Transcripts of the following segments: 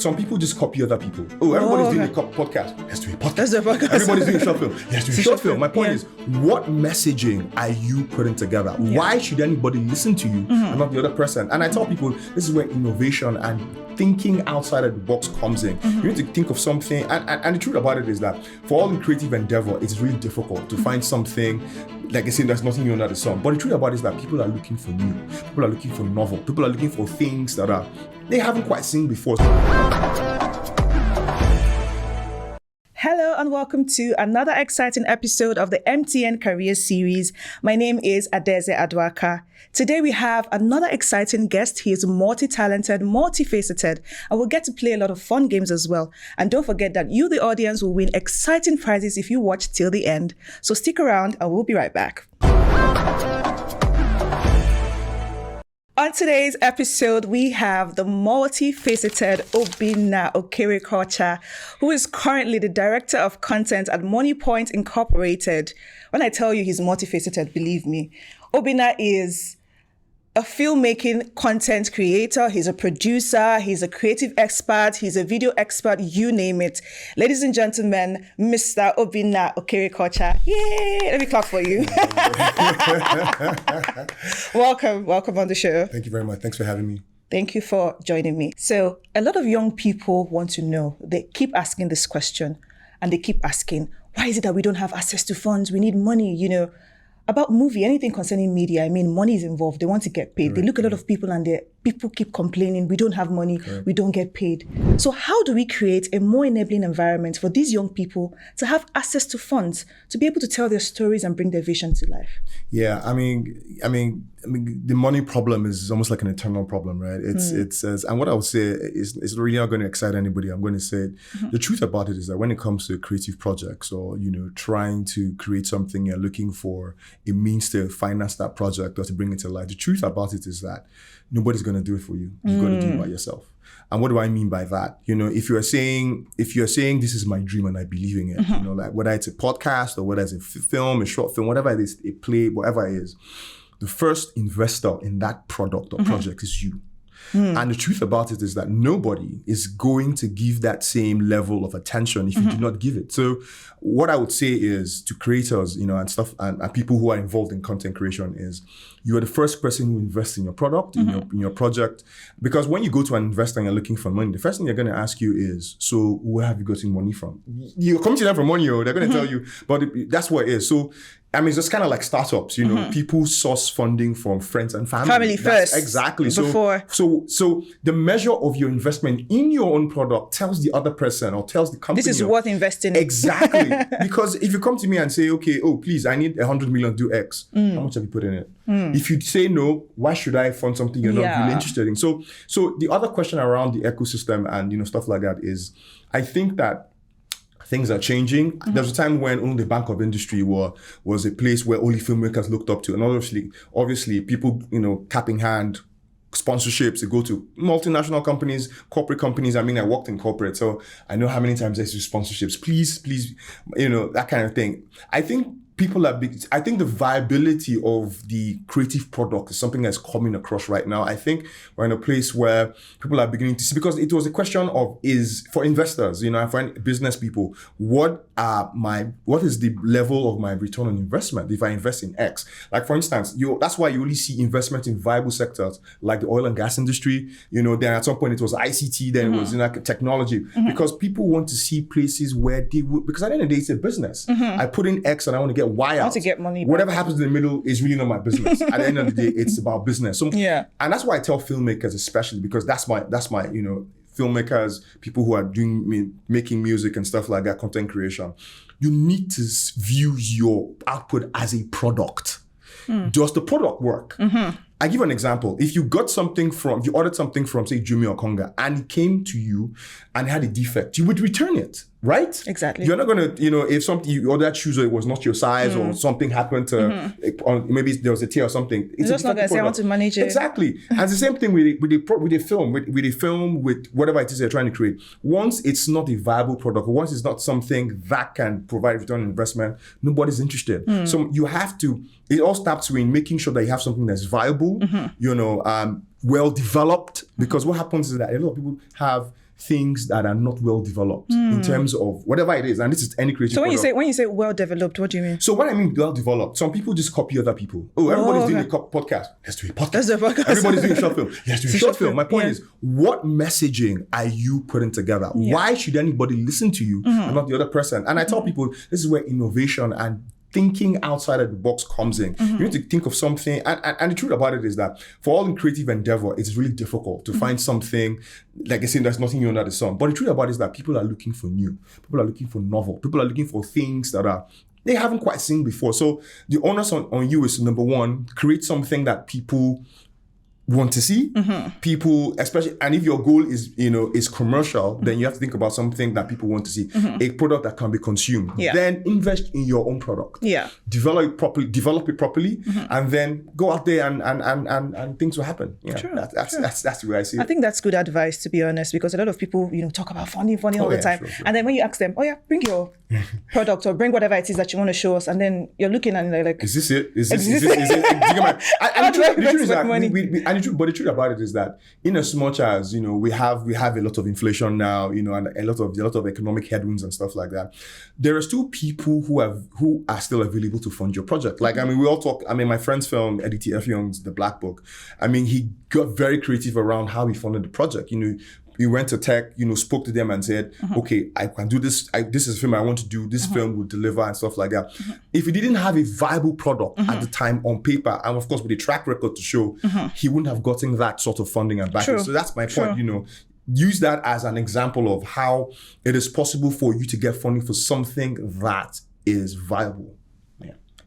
some people just copy other people. Oh, everybody's doing a podcast. Let's do a podcast. Everybody's doing a short film. Let's do a short film. My point is, what messaging are you putting together? Why should anybody listen to you and not the other person? And I tell people, this is where innovation and thinking outside of the box comes in. You need to think of something, and the truth about it is that for all in creative endeavor, it's really difficult to find something, like I said, there's nothing new under the sun. But the truth about it is that people are looking for new, people are looking for novel, people are looking for things that they haven't quite seen before. Hello and welcome to another exciting episode of the MTN Career Series. My name is Adeze Adwaka. Today we have another exciting guest. He is multi-talented, multifaceted, and we'll get to play a lot of fun games as well. And don't forget that you, the audience, will win exciting prizes if you watch till the end. So stick around and we'll be right back. On today's episode, we have the multifaceted Obinna Okerekeocha, who is currently the Director of Content at Moniepoint Incorporated. When I tell you he's multifaceted, believe me. Obinna is a filmmaking content creator, he's a producer, he's a creative expert, he's a video expert, you name it. Ladies and gentlemen, Mr. Obinna Okerekeocha. Yay! Let me clap for you. Welcome on the show. Thank you very much. Thanks for having me. Thank you for joining me. So a lot of young people want to know, they keep asking this question and they keep asking, why is it that we don't have access to funds? We need money, About movie, anything concerning media, I mean, money is involved. They want to get paid. Correct. They look at a lot of people and people keep complaining, we don't have money, we don't get paid. So how do we create a more enabling environment for these young people to have access to funds, to be able to tell their stories and bring their vision to life? Yeah, I mean, the money problem is almost like an eternal problem, right? It says, and what I would say is really not going to excite anybody. I'm going to say the truth about it is that when it comes to creative projects or, trying to create something, you're looking for a means to finance that project or to bring it to life. The truth about it is that nobody's going to do it for you. You've got to do it by yourself. And what do I mean by that? If you're saying this is my dream and I believe in it, like whether it's a podcast or whether it's a film, a short film, whatever it is, a play, whatever it is, the first investor in that product or project is you. And the truth about it is that nobody is going to give that same level of attention if you do not give it. So what I would say is to creators, and stuff, and people who are involved in content creation is you are the first person who invests in your product, in your project. Because when you go to an investor and you're looking for money, the first thing they're going to ask you is, so where have you gotten money from? You come to them for money, or they're going to tell you, but that's what it is. So it's just kind of like startups, people source funding from friends and family. Family first. Exactly. Before. So the measure of your investment in your own product tells the other person or tells the company. This is worth investing in. Exactly. Because if you come to me and say, okay, please, I need 100 million, do X. How much have you put in it? If you say no, why should I fund something you're not really interested in? So the other question around the ecosystem and, stuff like that is, I think that things are changing. There was a time when only the Bank of Industry was a place where only filmmakers looked up to. And obviously people, cap in hand, sponsorships, they go to multinational companies, corporate companies. I worked in corporate, so I know how many times I do sponsorships. Please, that kind of thing. I think I think the viability of the creative product is something that's coming across right now. I think we're in a place where people are beginning to see, because it was a question of for investors, for business people, what is the level of my return on investment if I invest in X? Like, for instance, that's why you only see investment in viable sectors like the oil and gas industry. Then at some point it was ICT, then it was technology, because people want to see places where they would, because at the end of the day, it's a business. I put in X and I want to get Y out. I want to get money back. Whatever happens in the middle is really not my business. At the end of the day, it's about business. So, and that's why I tell filmmakers, especially, because that's my filmmakers, people who are making music and stuff like that, content creation. You need to view your output as a product. Does the product work? I give an example. If you ordered something from, say, Jumia or Konga, and it came to you and had a defect, you would return it, right? Exactly. You're not going to, if something you ordered shoes or it was not your size or something happened to, maybe there was a tear or something. It's just not going to say I want to manage it. Exactly. And it's the same thing with a film, with whatever it is they're trying to create. Once it's not a viable product, once it's not something that can provide return on investment, nobody's interested. So you have to, it all starts with making sure that you have something that's viable, well developed, because what happens is that a lot of people have things that are not well developed in terms of whatever it is. And this is any creative So when product. you say well developed, what do you mean? So what I mean well developed, some people just copy other people. Oh, everybody's doing a podcast. Let's do a podcast. Let's do a podcast. Everybody's doing a short film. Let's do a short film. My point is, what messaging are you putting together? Why should anybody listen to you and not the other person? And I tell people, this is where innovation and thinking outside of the box comes in. You need to think of something, and the truth about it is that for all in creative endeavor, it's really difficult to find something, like I said, there's nothing new under the sun. But the truth about it is that people are looking for new, people are looking for novel, people are looking for things that they haven't quite seen before. So the onus on you is to, number one, create something that people want to see. People, especially, and if your goal is commercial, then you have to think about something that people want to see, a product that can be consumed. Then invest in your own product. Develop it properly, and then go out there and things will happen. That's the way I see it. I think that's good advice, to be honest, because a lot of people talk about funding all the time, and then when you ask them, bring your product or bring whatever it is that you want to show us, and then you're looking and they're like, is this it? Is this it? Do you get my? And the truth is that but the truth about it is that, in as much as we have a lot of inflation now, and a lot of economic headwinds and stuff like that, there are still people who are still available to fund your project. Like, we all talk. My friend's film, Eddie T. F. Young's The Black Book. He got very creative around how he funded the project. We went to tech, spoke to them and said, okay, I can do this. This is a film I want to do. This film will deliver and stuff like that. If he didn't have a viable product at the time on paper, and of course with a track record to show, he wouldn't have gotten that sort of funding and backing. So that's my point, Use that as an example of how it is possible for you to get funding for something that is viable.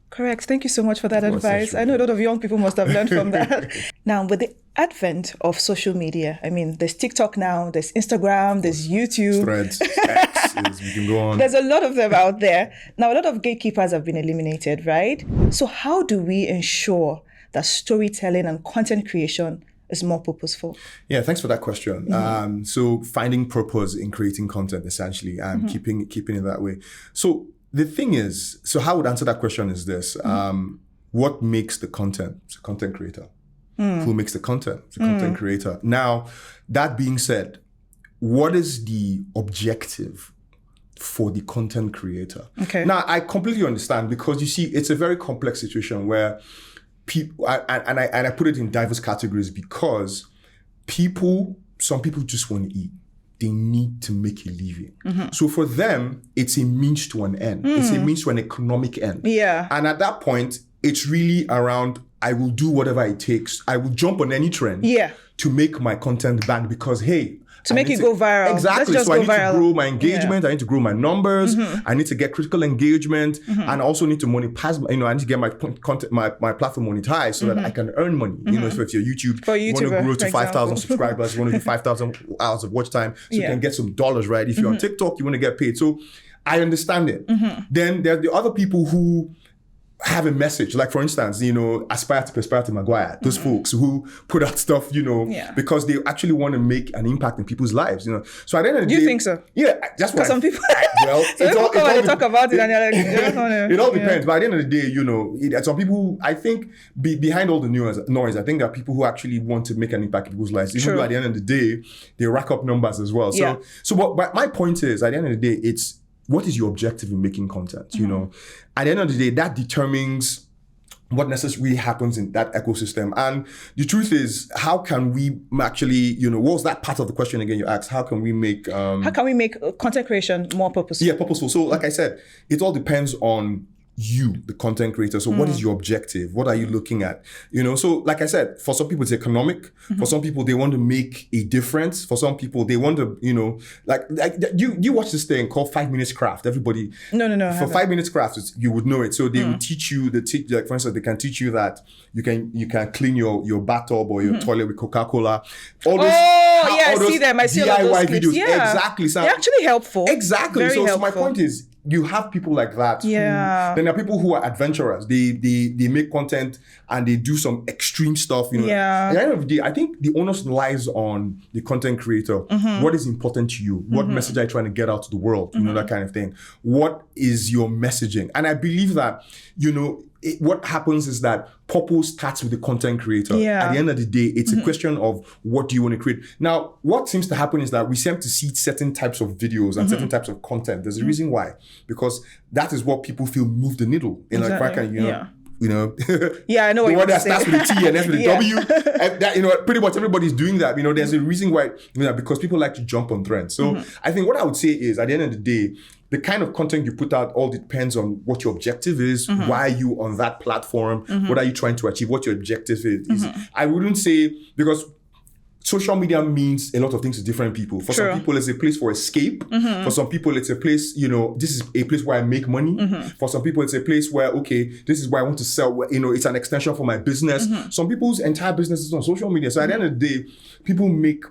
Correct. Thank you so much for that advice. I know a lot of young people must have learned from that. Now, with the advent of social media, there's TikTok now, there's Instagram, there's YouTube. Threads, X, we can go on. There's a lot of them out there. Now, a lot of gatekeepers have been eliminated, right? So how do we ensure that storytelling and content creation is more purposeful? Yeah, thanks for that question. So finding purpose in creating content, essentially, and keeping it that way. So the thing is, how I would answer that question is this. What makes the content? It's a content creator. Who makes the content? It's a content creator. Now, that being said, what is the objective for the content creator? Okay. Now, I completely understand, because you see, it's a very complex situation where people, and I put it in diverse categories, because some people just want to eat. They need to make a living. So for them, it's a means to an end. It's a means to an economic end. And at that point, it's really around, I will do whatever it takes. I will jump on any trend to make my content bank, because, hey, to make it go viral. Exactly. So I need to grow my engagement. I need to grow my numbers. I need to get critical engagement, and I also need to monetize. I need to get my content, my platform monetized, so that I can earn money. So if you're YouTube, you want to grow to 5,000 subscribers, you want to do 5,000 hours of watch time, so you can get some dollars, right? If you're on TikTok, you want to get paid. So I understand it. Then there are the other people who have a message, like, for instance, Aspire to Prosperity Maguire, those folks who put out stuff, because they actually want to make an impact in people's lives, So at the end of the day, you think so? Yeah, that's what some people. They talk about it, and you're like, it all depends. But at the end of the day, some people, I think, behind all the noise, I think there are people who actually want to make an impact in people's lives. Even though at the end of the day, they rack up numbers as well. But my point is, at the end of the day, it's, what is your objective in making content? At the end of the day, that determines what necessarily happens in that ecosystem. And the truth is, how can we actually, what was that part of the question again you asked? How can we make content creation more purposeful? Yeah, purposeful. So like I said, it all depends on you, the content creator. So what is your objective? What are you looking at? So like I said, for some people it's economic. For some people, they want to make a difference. For some people, they want to, like you watch this thing called 5 Minutes Craft. Everybody. No. For 5 Minutes Craft, you would know it. So they will teach you like, for instance, they can teach you that you can clean your bathtub or your toilet with Coca-Cola. I see them. I see all those clips. videos. Yeah. Exactly. So they're actually helpful. Exactly. Very helpful. So my point is, you have people like that. Then there are people who are adventurers. They make content and they do some extreme stuff. At the end of the day, I think the onus lies on the content creator. What is important to you? What message are you trying to get out to the world? That kind of thing. What is your messaging? And I believe that, what happens is that purpose starts with the content creator. Yeah. At the end of the day, it's a question of what do you want to create. Now, what seems to happen is that we seem to see certain types of videos and certain types of content. There's a reason why, because that is what people feel move the needle. Yeah, I know what the you're one that saying. starts with a T and ends with a W. And that, pretty much everybody's doing that. There's a reason why, because people like to jump on trends. So I think what I would say is, at the end of the day, the kind of content you put out all depends on what your objective is, why are you on that platform, what are you trying to achieve, what your objective is. I wouldn't say, because social media means a lot of things to different people. For some people, it's a place for escape. For some people, it's a place, this is a place where I make money. For some people, it's a place where, okay, this is where I want to sell, it's an extension for my business. Some people's entire business is on social media. So at the end of the day, people make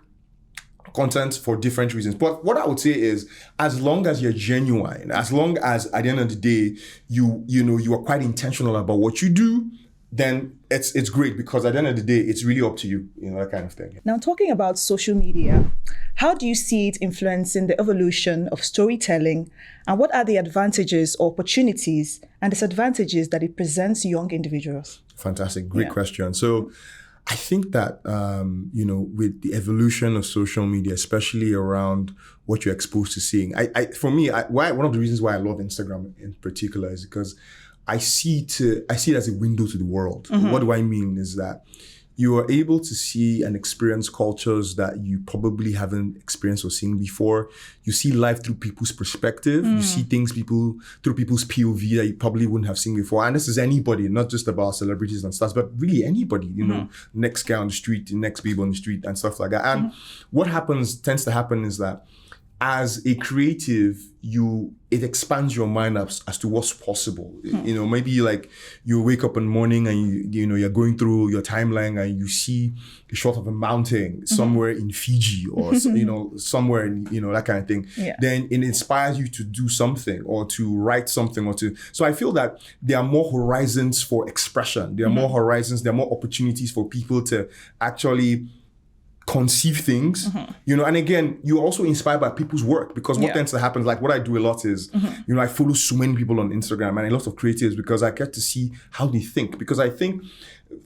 content for different reasons. But what I would say is, as long as you're genuine, as long as at the end of the day, you are quite intentional about what you do, then it's great, because at the end of the day, it's really up to you, that kind of thing. Now, talking about social media, how do you see it influencing the evolution of storytelling, and what are the advantages or opportunities and disadvantages that it presents young individuals? Fantastic. Great question. So I think that, with the evolution of social media, especially around what you're exposed to seeing, one of the reasons why I love Instagram in particular is because I see it as a window to the world. What do I mean is that you are able to see and experience cultures that you probably haven't experienced or seen before. You see life through people's perspective. You see things through people's POV that you probably wouldn't have seen before. And this is anybody, not just about celebrities and stuff, but really anybody, next guy on the street, the next babe on the street and stuff like that. And what tends to happen is that as a creative, it expands your mind as to what's possible. Maybe like you wake up in the morning and you're going through your timeline and you see a shot of a mountain somewhere in Fiji or somewhere in that kind of thing. Yeah. Then it inspires you to do something or to write something So I feel that there are more horizons for expression. There are more horizons. There are more opportunities for people to actually conceive things, and again, you're also inspired by people's work, because what tends to happen, like what I do a lot is, I follow so many people on Instagram and a lot of creatives, because I get to see how they think. Because I think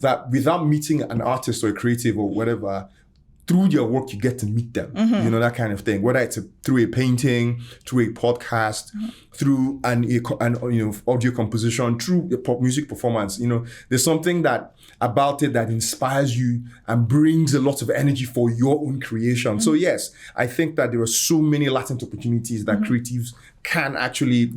that without meeting an artist or a creative or whatever, through their work, you get to meet them, that kind of thing. Whether it's through a painting, through a podcast, through an audio composition, through a pop music performance. There's something about it that inspires you and brings a lot of energy for your own creation. So yes, I think that there are so many latent opportunities that creatives can actually,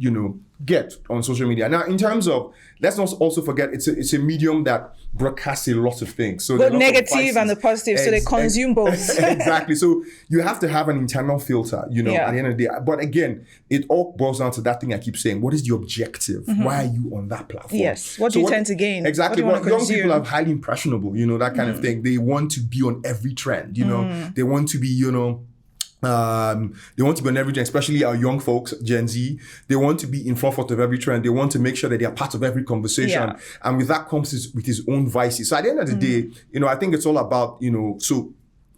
get on social media. Now, in terms of, let's not also forget, it's a medium that broadcasts a lot of things. So the negative and the positive, so they consume both. Exactly. So you have to have an internal filter, at the end of the day. But again, it all boils down to that thing I keep saying. What is the objective? Why are you on that platform? Yes. What do you tend to gain? Exactly. What do you young people are highly impressionable, that kind of thing. They want to be on every trend, They want to be, they want to be on every trend, especially our young folks, Gen Z. They want to be in forefront of every trend. They want to make sure that they are part of every conversation. Yeah. And with that comes with his own vices. So at the end of the day, I think it's all about, so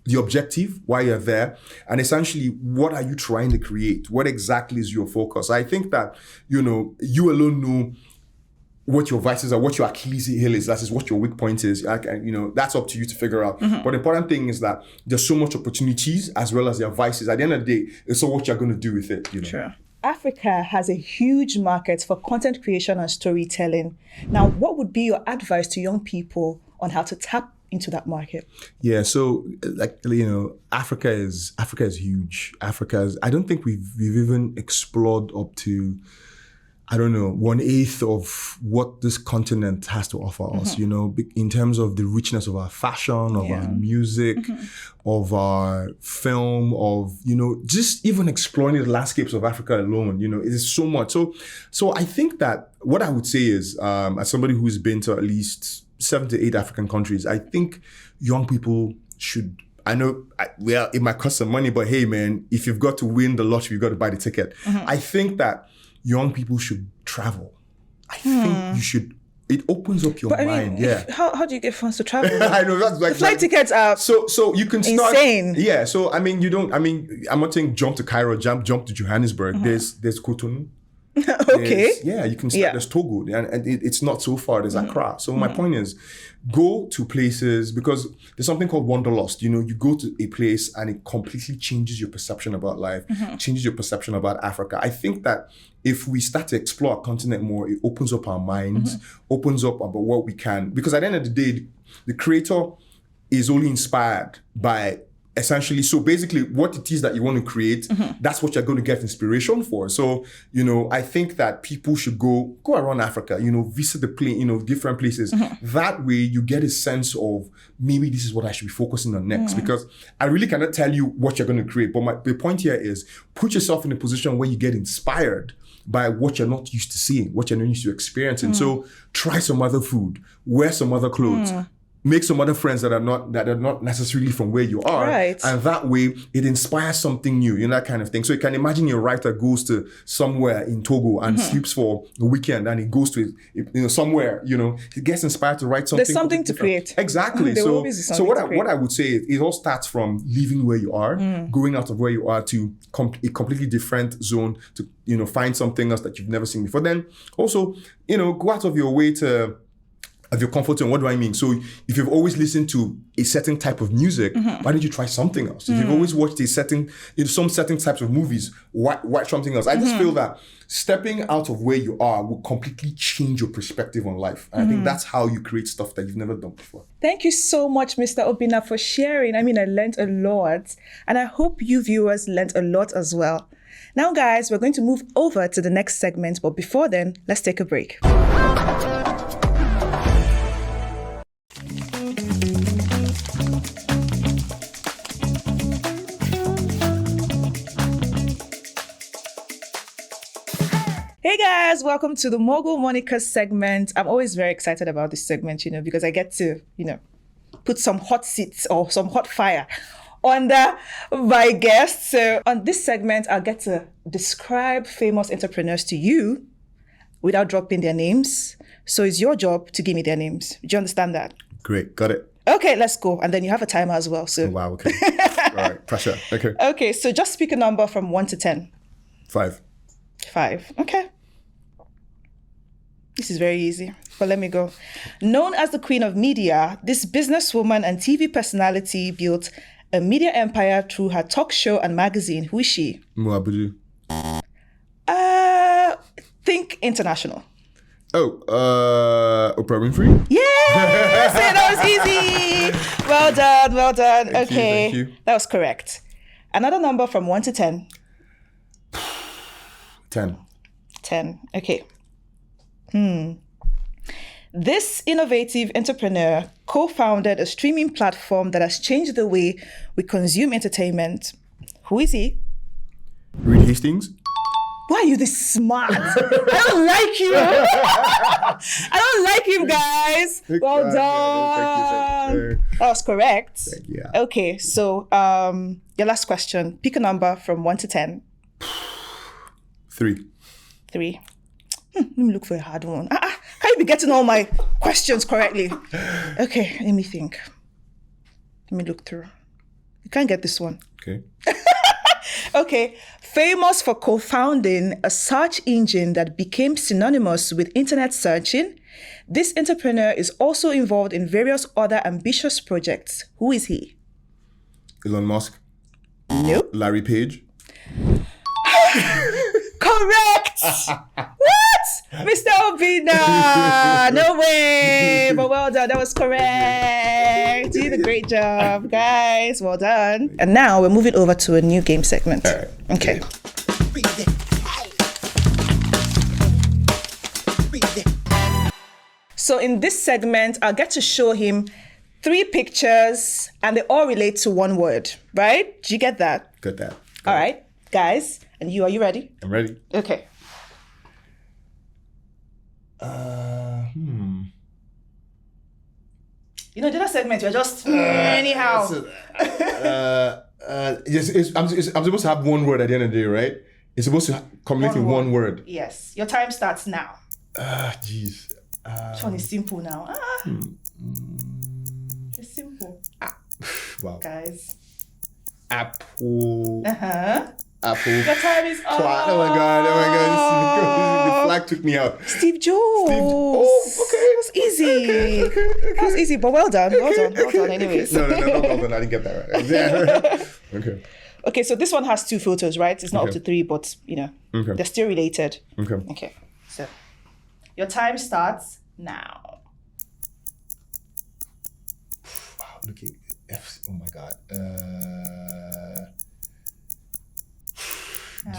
the objective, why you're there, and essentially, what are you trying to create? What exactly is your focus? I think that, you alone know what your vices are, what your Achilles heel is, that is what your weak point is. That's up to you to figure out. But the important thing is that there's so much opportunities as well as their vices. At the end of the day, it's all what you're going to do with it. Sure. Africa has a huge market for content creation and storytelling. Now, what would be your advice to young people on how to tap into that market? Yeah, so Africa is huge. I don't think we've even explored up to, 1/8 of what this continent has to offer us, in terms of the richness of our fashion, of our music, of our film, of, just even exploring the landscapes of Africa alone, it is so much. So I think that what I would say is, as somebody who's been to at least 7 to 8 African countries, I think young people should, it might cost some money, but hey man, if you've got to win the lottery, you've got to buy the ticket. I think that young people should travel. I think you should. It opens up your mind. How do you get funds to travel? I know that's like the flight tickets are so you can start insane. Yeah. So I'm not saying jump to Cairo, jump to Johannesburg. There's Cotonou. Okay. You can start. There's Togo, and it's not so far. There's Accra. So my point is, go to places, because there's something called wanderlust. You go to a place and it completely changes your perception about life, changes your perception about Africa. I think that if we start to explore our continent more, it opens up our minds, opens up about what we can. Because at the end of the day, the creator is only inspired by essentially, so basically what it is that you want to create, that's what you're going to get inspiration for. So, I think that people should go around Africa, visit the different places. That way you get a sense of maybe this is what I should be focusing on next, because I really cannot tell you what you're going to create. But the point here is put yourself in a position where you get inspired by what you're not used to seeing, what you're not used to experiencing. So try some other food, wear some other clothes, make some other friends that are not necessarily from where you are. Right. And that way it inspires something new, that kind of thing. So you can imagine your writer goes to somewhere in Togo and sleeps for a weekend, and he goes to somewhere, he gets inspired to write something. There's something to create. Exactly. So what I would say is it all starts from leaving where you are, going out of where you are to a completely different zone to, find something else that you've never seen before. Then also, go out of your way of your comfort zone. What do I mean? So if you've always listened to a certain type of music, why don't you try something else? If you've always watched some certain types of movies, watch something else. I just feel that stepping out of where you are will completely change your perspective on life. And I think that's how you create stuff that you've never done before. Thank you so much, Mr. Obinna, for sharing. I learned a lot, and I hope you viewers learned a lot as well. Now, guys, we're going to move over to the next segment, but before then, let's take a break. Hey guys, welcome to the Mogul Monica segment. I'm always very excited about this segment, because I get to, put some hot seats or some hot fire under my guests. So on this segment, I'll get to describe famous entrepreneurs to you without dropping their names. So it's your job to give me their names. Do you understand that? Great, got it. Okay, let's go. And then you have a timer as well. So. Oh, wow, okay. All right, pressure. Okay. Okay, so just pick a number from 1 to 10. 5. 5. Okay. This is very easy, but let me go. Known as the Queen of Media, this businesswoman and TV personality built a media empire through her talk show and magazine. Who is she? Muabudu. Think international. Oh, Oprah Winfrey? Yes! That was easy! Well done. Okay. Thank you. That was correct. Another number from 1 to 10. 10. 10. Okay. This innovative entrepreneur co-founded a streaming platform that has changed the way we consume entertainment. Who is he? Reed Hastings? Why are you this smart? I don't like you. I don't like him, guys. Well done. Thank you. That was correct. Thank you. Okay, so your last question. Pick a number from 1 to 10. 3. 3. Let me look for a hard one. Can you be getting all my questions correctly? Okay, let me think. Let me look through. You can't get this one. Okay. Okay. Famous for co-founding a search engine that became synonymous with internet searching, this entrepreneur is also involved in various other ambitious projects. Who is he? Elon Musk? Nope. Larry Page? Correct! What? Mr. Obinna! No way! But well done. That was correct. You did a great job, guys. Well done. And now we're moving over to a new game segment. All right. Okay. So in this segment, I'll get to show him 3 pictures and they all relate to one word, right? Do you get that? Got that. All right, guys. And are you ready? I'm ready. Okay. The other segment, you're just anyhow. I'm supposed to have one word at the end of the day, right? It's supposed to communicate in one word. Yes. Your time starts now. Jeez. Which one is simple now? It's simple. Wow. Guys. Apple. Apple. Your time is up. Oh my god. The flag took me out. Steve Jobs. Okay. That was easy. Okay. That was easy, but well done. Well done anyways. No, well done. I didn't get that right. Yeah. Okay. Okay, so this one has 2 photos, right? It's not up to 3, but they're still related. Okay. So your time starts now. Wow, looking oh my god.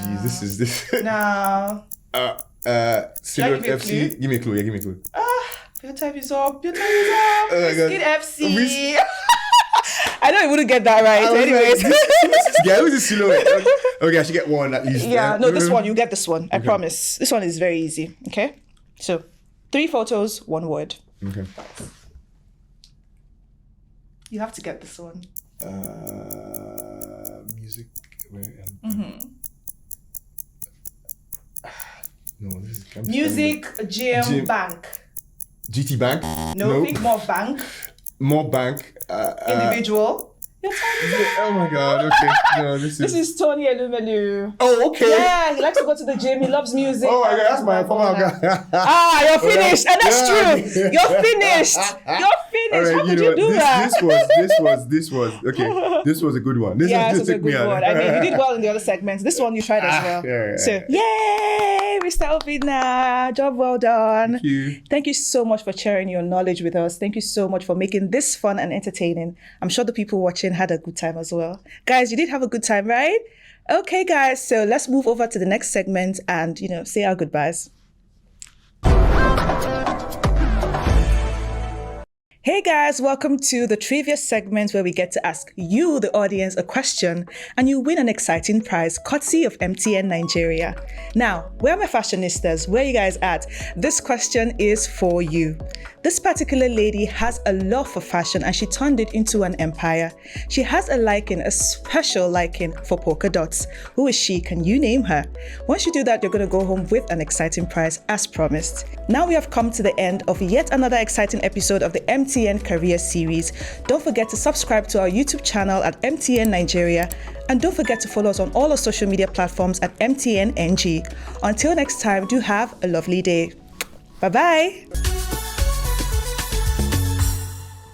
Geez, this. No. Silhouette give you a FC. clue? Give me a clue. Yeah, give me a clue. Your time is up. Oh my God. Skin FC. I know you wouldn't get that right. Anyways. Yeah, who's the silhouette? Okay, I should get one at least. Yeah, no, this one, you get this one. I promise. This one is very easy. Okay? So, 3 photos, 1 word. Okay. You have to get this one. Music. No, this is Music, gym, bank. GT Bank. No, think more bank. More bank. Individual. Your time is up. Oh my god, okay. No, this is Tony Elumelu. Oh, okay. Yeah, he likes to go to the gym. He loves music. Oh my god, that's my former guy. You're finished. And that's true. You're finished. You're finished. How could you do that? This was okay. This was a good one. This was a good one. I mean, you did well in the other segments. This one you tried as well. Yay, Mr. Obinna. Job well done. Thank you. Thank you so much for sharing your knowledge with us. Thank you so much for making this fun and entertaining. I'm sure the people watching had a good time as well. Guys, you did have a good time, right? Okay, guys, so let's move over to the next segment and, say our goodbyes. Hey guys, welcome to the trivia segment where we get to ask you, the audience, a question and you win an exciting prize courtesy of MTN Nigeria. Now, where are my fashionistas? Where are you guys at? This question is for you. This particular lady has a love for fashion and she turned it into an empire. She has a special liking for polka dots. Who is she? Can you name her? Once you do that, you're going to go home with an exciting prize as promised. Now we have come to the end of yet another exciting episode of the MTN Career Series. Don't forget to subscribe to our YouTube channel at MTN Nigeria and don't forget to follow us on all our social media platforms at MTN NG. Until next time, do have a lovely day. Bye-bye.